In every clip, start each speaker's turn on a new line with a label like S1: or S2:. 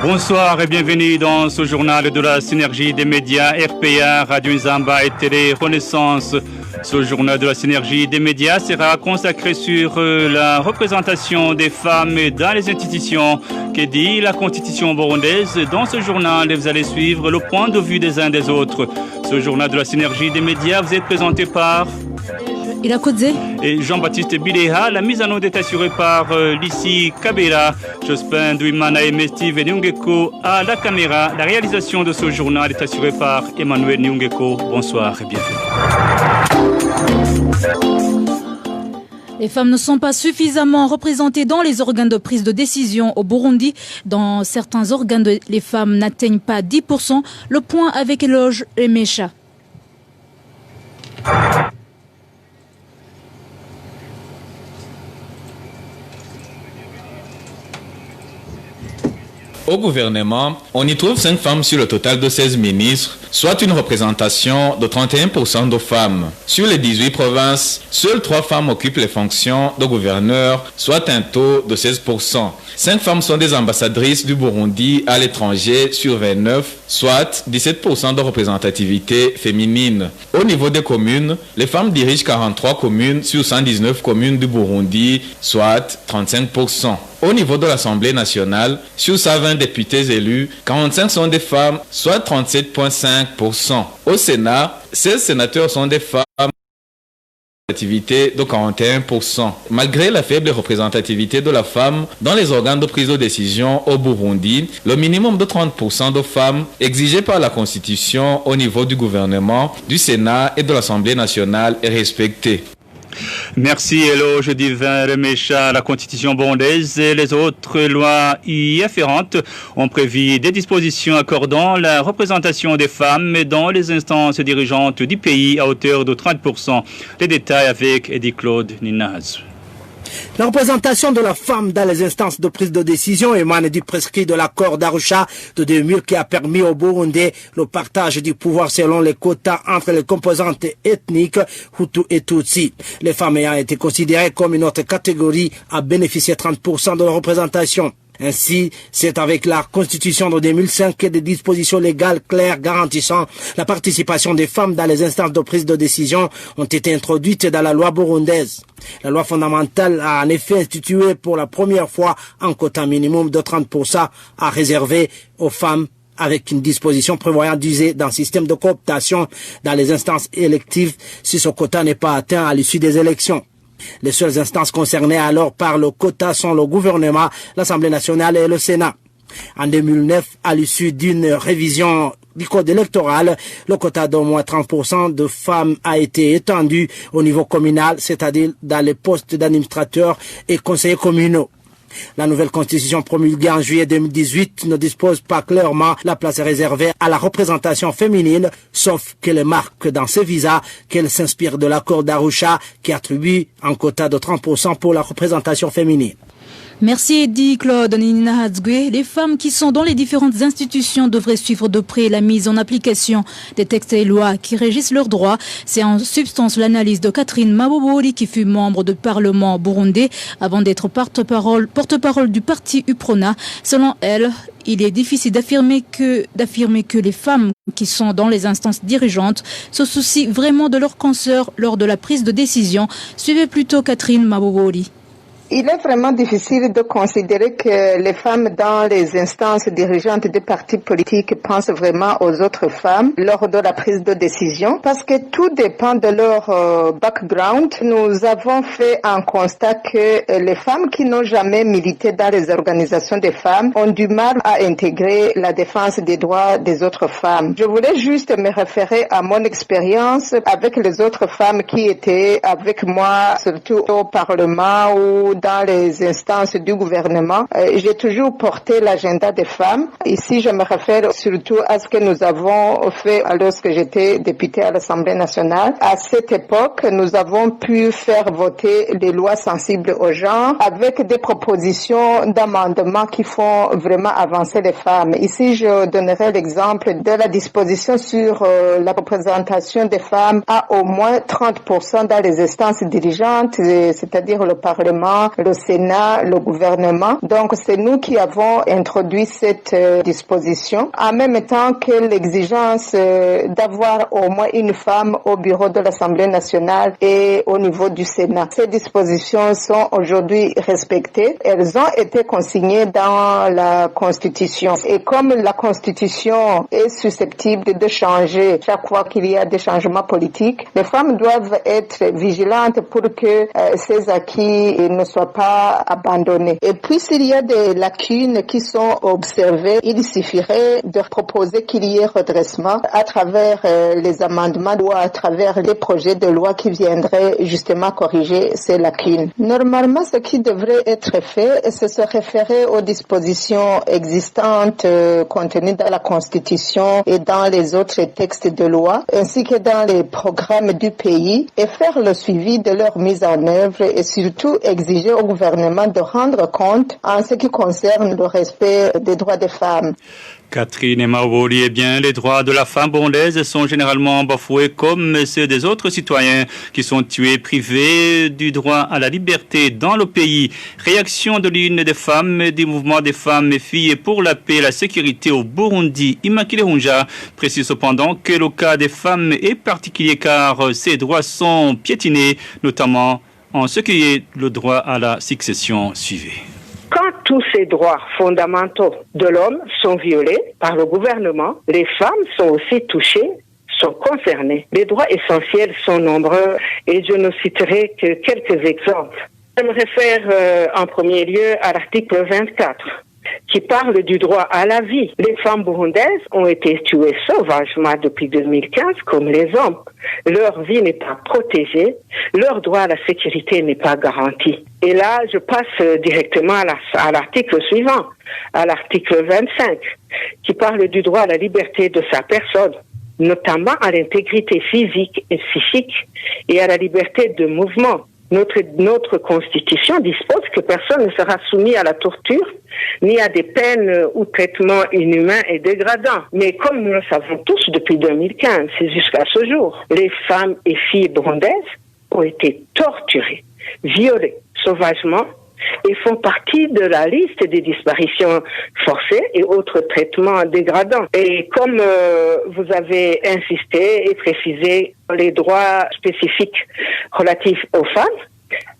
S1: Bonsoir et bienvenue dans ce journal de la synergie des médias RPA, Radio Nzamba et Télé Renaissance. Ce journal de la synergie des médias sera consacré sur la représentation des femmes dans les institutions que dit la Constitution burundaise. Dans ce journal, vous allez suivre le point de vue des uns des autres. Ce journal de la synergie des médias vous est présenté par et Jean-Baptiste Bileha. La mise en onde est assurée par Lissi Kabera, Jospin Douimana et Steve Nyungeko à la caméra. La réalisation de ce journal est assurée par Emmanuel Nyungeko. Bonsoir et bienvenue.
S2: Les femmes ne sont pas suffisamment représentées dans les organes de prise de décision au Burundi. Dans certains organes, les femmes n'atteignent pas 10%. Le point avec Eloge Emesha.
S3: Au gouvernement, on y trouve 5 femmes sur le total de 16 ministres, soit une représentation de 31% de femmes. Sur les 18 provinces, seules 3 femmes occupent les fonctions de gouverneur, soit un taux de 16%. 5 femmes sont des ambassadrices du Burundi à l'étranger sur 29, soit 17% de représentativité féminine. Au niveau des communes, les femmes dirigent 43 communes sur 119 communes du Burundi, soit 35%. Au niveau de l'Assemblée nationale, sur 120 députés élus, 45 sont des femmes, soit 37,5%. Au Sénat, 16 sénateurs sont des femmes, de 41%. Malgré la faible représentativité de la femme dans les organes de prise de décision au Burundi, le minimum de 30% de femmes exigé par la Constitution au niveau du gouvernement, du Sénat et de l'Assemblée nationale est respecté.
S1: Merci Eloge Divin Remecha. La Constitution burundaise et les autres lois y afférentes ont prévu des dispositions accordant la représentation des femmes dans les instances dirigeantes du pays à hauteur de 30%. Les détails avec Eddie Claude Ninaz.
S4: La représentation de la femme dans les instances de prise de décision émane du prescrit de l'accord d'Arusha de 2000 qui a permis au Burundi le partage du pouvoir selon les quotas entre les composantes ethniques Hutu et Tutsi. Les femmes ayant été considérées comme une autre catégorie a bénéficié 30% de la représentation. Ainsi, c'est avec la Constitution de 2005 que des dispositions légales claires garantissant la participation des femmes dans les instances de prise de décision ont été introduites dans la loi burundaise. La loi fondamentale a en effet institué pour la première fois un quota minimum de 30% à réserver aux femmes, avec une disposition prévoyant d'user d'un système de cooptation dans les instances électives si ce quota n'est pas atteint à l'issue des élections. Les seules instances concernées alors par le quota sont le gouvernement, l'Assemblée nationale et le Sénat. En 2009, à l'issue d'une révision du code électoral, le quota d'au moins 30% de femmes a été étendu au niveau communal, c'est-à-dire dans les postes d'administrateurs et conseillers communaux. La nouvelle constitution promulguée en juillet 2018 ne dispose pas clairement la place réservée à la représentation féminine, sauf qu'elle marque dans ses visas qu'elle s'inspire de l'accord d'Arusha qui attribue un quota de 30% pour la représentation féminine.
S2: Merci Eddie Claude Ninahadzgue. Les femmes qui sont dans les différentes institutions devraient suivre de près la mise en application des textes et lois qui régissent leurs droits. C'est en substance l'analyse de Catherine Maboboli qui fut membre du Parlement burundais avant d'être porte-parole du parti UPRONA. Selon elle, il est difficile d'affirmer que les femmes qui sont dans les instances dirigeantes se soucient vraiment de leurs consoeurs lors de la prise de décision. Suivez plutôt Catherine Maboboli.
S5: Il est vraiment difficile de considérer que les femmes dans les instances dirigeantes des partis politiques pensent vraiment aux autres femmes lors de la prise de décision parce que tout dépend de leur background. Nous avons fait un constat que les femmes qui n'ont jamais milité dans les organisations des femmes ont du mal à intégrer la défense des droits des autres femmes. Je voulais juste me référer à mon expérience avec les autres femmes qui étaient avec moi, surtout au Parlement ou ou dans les instances du gouvernement, j'ai toujours porté l'agenda des femmes. Ici, je me réfère surtout à ce que nous avons fait lorsque j'étais députée à l'Assemblée nationale. À cette époque, nous avons pu faire voter les lois sensibles aux genre avec des propositions d'amendements qui font vraiment avancer les femmes. Ici, je donnerai l'exemple de la disposition sur la représentation des femmes à au moins 30% dans les instances dirigeantes, c'est-à-dire le Parlement, le Sénat, le gouvernement. Donc, c'est nous qui avons introduit cette disposition, en même temps que l'exigence d'avoir au moins une femme au bureau de l'Assemblée nationale et au niveau du Sénat. Ces dispositions sont aujourd'hui respectées. Elles ont été consignées dans la Constitution. Et comme la Constitution est susceptible de changer chaque fois qu'il y a des changements politiques, les femmes doivent être vigilantes pour que ces acquis ne soient pas abandonnés. Et puis, s'il y a des lacunes qui sont observées, il suffirait de proposer qu'il y ait redressement à travers les amendements ou à travers les projets de loi qui viendraient justement corriger ces lacunes. Normalement, ce qui devrait être fait, c'est se référer aux dispositions existantes contenues dans la Constitution et dans les autres textes de loi, ainsi que dans les programmes du pays, et faire le suivi de leur mise en œuvre et surtout exiger au gouvernement de rendre compte en ce qui concerne le respect des droits des femmes.
S1: Catherine Maoboli, les droits de la femme burundaise sont généralement bafoués comme ceux des autres citoyens qui sont tués, privés du droit à la liberté dans le pays. Réaction de l'une des femmes du mouvement des femmes et filles pour la paix et la sécurité au Burundi. Immaculée Hunja précise cependant que le cas des femmes est particulier car ces droits sont piétinés, notamment en ce qui est le droit à la succession suivie.
S6: Quand tous ces droits fondamentaux de l'homme sont violés par le gouvernement, les femmes sont aussi touchées, sont concernées. Les droits essentiels sont nombreux et je ne citerai que quelques exemples. Je me réfère en premier lieu à l'article 24 qui parle du droit à la vie. Les femmes burundaises ont été tuées sauvagement depuis 2015 comme les hommes. Leur vie n'est pas protégée, leur droit à la sécurité n'est pas garanti. Et là, je passe directement à l'article suivant, à l'article 25, qui parle du droit à la liberté de sa personne, notamment à l'intégrité physique et psychique et à la liberté de mouvement. Notre Constitution dispose que personne ne sera soumis à la torture, ni à des peines ou traitements inhumains et dégradants. Mais comme nous le savons tous depuis 2015, c'est jusqu'à ce jour, les femmes et filles burundaises ont été torturées, violées sauvagement et font partie de la liste des disparitions forcées et autres traitements dégradants. Et comme vous avez insisté et précisé les droits spécifiques relatifs aux femmes,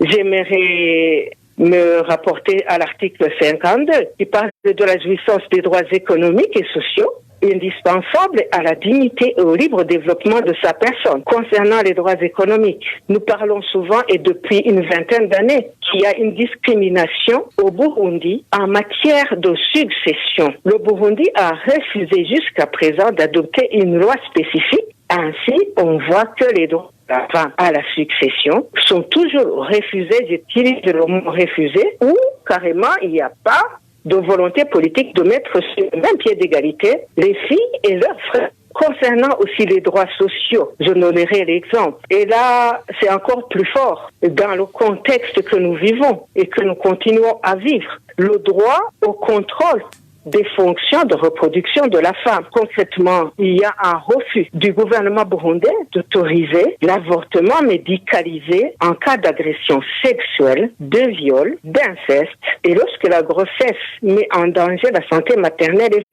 S6: j'aimerais me rapporter à l'article 52 qui parle de la jouissance des droits économiques et sociaux indispensable à la dignité et au libre développement de sa personne. Concernant les droits économiques, nous parlons souvent et depuis une vingtaine d'années qu'il y a une discrimination au Burundi en matière de succession. Le Burundi a refusé jusqu'à présent d'adopter une loi spécifique. Ainsi, on voit que les droits à la succession sont toujours refusés, j'utilise le mot refusé, ou carrément il n'y a pas de volonté politique de mettre sur le même pied d'égalité les filles et leurs frères. Concernant aussi les droits sociaux, je donnerai l'exemple. Et là, c'est encore plus fort dans le contexte que nous vivons et que nous continuons à vivre. Le droit au contrôle des fonctions de reproduction de la femme. Concrètement, il y a un refus du gouvernement burundais d'autoriser l'avortement médicalisé en cas d'agression sexuelle, de viol, d'inceste et lorsque la grossesse met en danger la santé maternelle et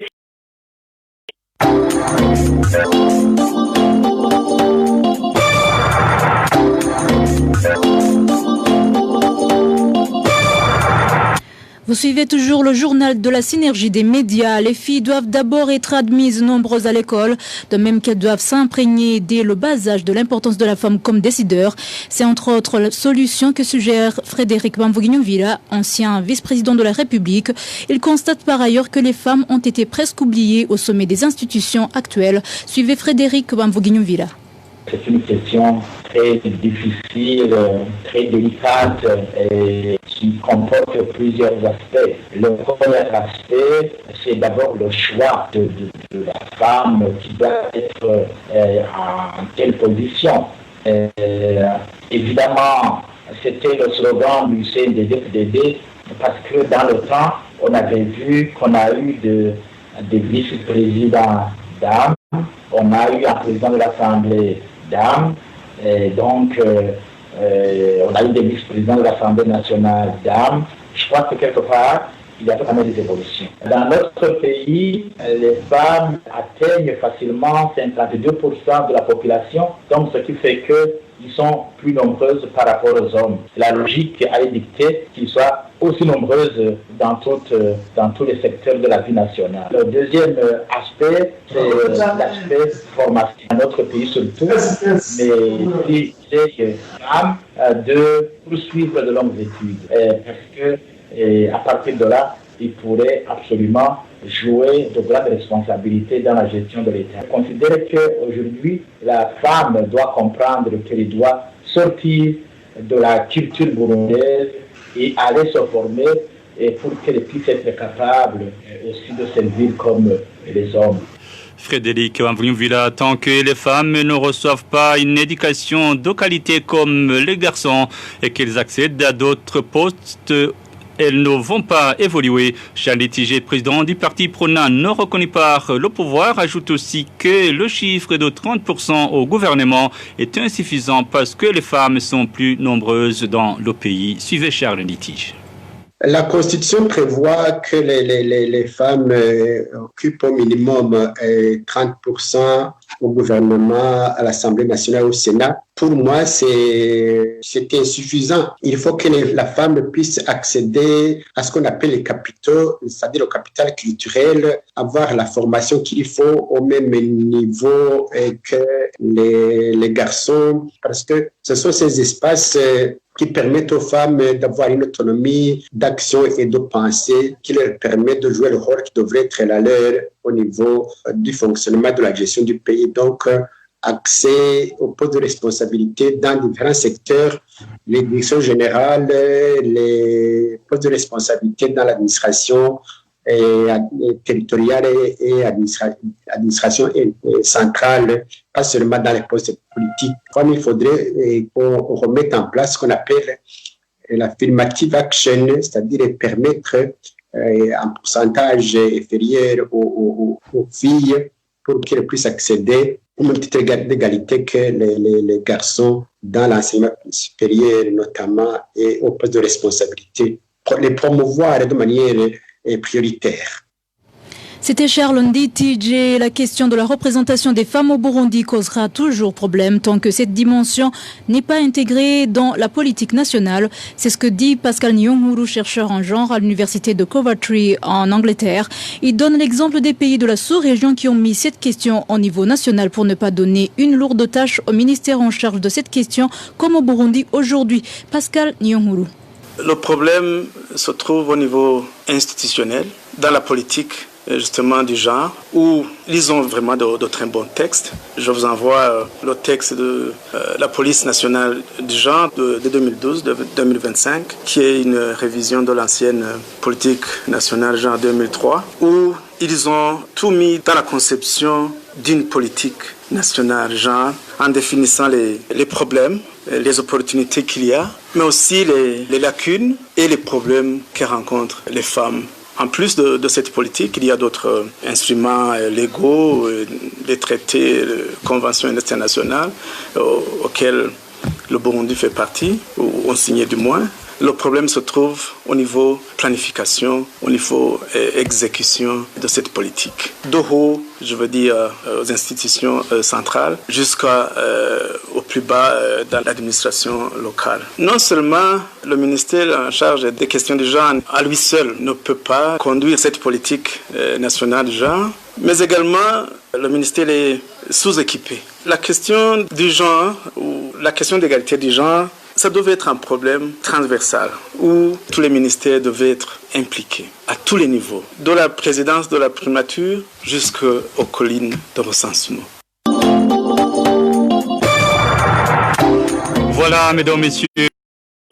S2: Vous suivez toujours le journal de la synergie des médias. Les filles doivent d'abord être admises nombreuses à l'école, de même qu'elles doivent s'imprégner dès le bas âge de l'importance de la femme comme décideur. C'est entre autres la solution que suggère Frédéric Bamvuginyumvira, ancien vice-président de la République. Il constate par ailleurs que les femmes ont été presque oubliées au sommet des institutions actuelles. Suivez Frédéric Bamvuginyumvira.
S7: C'est une question très difficile, très délicate et qui comporte plusieurs aspects. Le premier aspect, c'est d'abord le choix de la femme qui doit être en telle position. Évidemment, c'était le slogan du CNDD-FDD parce que dans le temps, on avait vu qu'on a eu des vice-présidents dames, on a eu un président de l'Assemblée dames, et donc on a eu des vice-présidents de l'Assemblée nationale dames. Je crois que quelque part, il y a quand même des évolutions. Dans notre pays, les femmes atteignent facilement 52% de la population, donc ce qui fait qu'ils sont plus nombreuses par rapport aux hommes. La logique a dicté qu'ils soient aussi nombreuses dans tous les secteurs de la vie nationale. Le deuxième aspect, c'est l'aspect formation. Dans notre pays surtout, mais les femmes de poursuivre de longues études. Parce que à partir de là, ils pourraient absolument jouer de grandes responsabilités dans la gestion de l'État. Je considère qu'aujourd'hui, la femme doit comprendre qu'elle doit sortir de la culture burundaise et aller se former et pour qu'elle puisse être capable aussi de servir comme les hommes.
S1: Frédéric Wamvula, tant que les femmes ne reçoivent pas une éducation de qualité comme les garçons et qu'elles accèdent à d'autres postes, elles ne vont pas évoluer. Charles Tigé, président du parti Prona non reconnu par le pouvoir, ajoute aussi que le chiffre de 30% au gouvernement est insuffisant parce que les femmes sont plus nombreuses dans le pays. Suivez Charles Tigé.
S8: La Constitution prévoit que les femmes occupent au minimum 30% au gouvernement, à l'Assemblée nationale, au Sénat. Pour moi, c'est insuffisant. Il faut que la femme puisse accéder à ce qu'on appelle les capitaux, c'est-à-dire le capital culturel, avoir la formation qu'il faut au même niveau que les garçons, parce que ce sont ces espaces qui permettent aux femmes d'avoir une autonomie d'action et de pensée, qui leur permet de jouer le rôle qui devrait être la leur au niveau du fonctionnement de la gestion du pays. Donc, accès aux postes de responsabilité dans différents secteurs, les directions générales, les postes de responsabilité dans l'administration territoriale et administration centrale, pas seulement dans les postes politiques. Comme il faudrait qu'on remette en place ce qu'on appelle l'affirmative action, c'est-à-dire permettre un pourcentage inférieur aux filles pour qu'elles puissent accéder au même titre d'égalité que les garçons dans l'enseignement supérieur notamment et aux postes de responsabilité, pour les promouvoir de manière prioritaire.
S2: C'était Charles Nditije. La question de la représentation des femmes au Burundi causera toujours problème tant que cette dimension n'est pas intégrée dans la politique nationale. C'est ce que dit Pascal Nyonguru, chercheur en genre à l'université de Coventry en Angleterre. Il donne l'exemple des pays de la sous-région qui ont mis cette question au niveau national pour ne pas donner une lourde tâche au ministère en charge de cette question comme au Burundi aujourd'hui. Pascal Nyonguru.
S9: Le problème se trouve au niveau institutionnel, dans la politique justement du genre, où ils ont vraiment de très bons textes. Je vous envoie le texte de la police nationale du genre de 2012-2025, qui est une révision de l'ancienne politique nationale genre 2003, où ils ont tout mis dans la conception d'une politique nationale genre, en définissant les problèmes, les opportunités qu'il y a, mais aussi les lacunes et les problèmes que rencontrent les femmes. En plus de cette politique, il y a d'autres instruments légaux, les traités, les conventions internationales auxquelles le Burundi fait partie, ou ont signé du moins. Le problème se trouve au niveau planification, au niveau exécution de cette politique. De haut, je veux dire, aux institutions centrales, jusqu'au plus bas dans l'administration locale. Non seulement le ministère en charge des questions du genre, à lui seul, ne peut pas conduire cette politique nationale du genre, mais également le ministère est sous-équipé. La question du genre, ou la question d'égalité du genre, ça devait être un problème transversal où tous les ministères devaient être impliqués à tous les niveaux, de la présidence de la primature jusqu'aux collines de recensement.
S1: Voilà, mesdames, messieurs,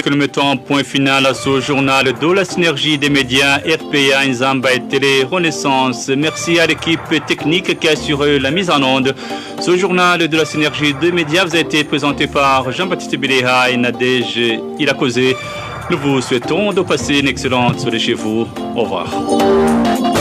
S1: que nous mettons point final à ce journal de la synergie des médias RPA, Nzamba et Télé Renaissance. Merci à l'équipe technique qui a assuré la mise en onde. Ce journal de la synergie des médias vous a été présenté par Jean-Baptiste Biléha et Nadège Ilakozé. Nous vous souhaitons de passer une excellente soirée chez vous. Au revoir.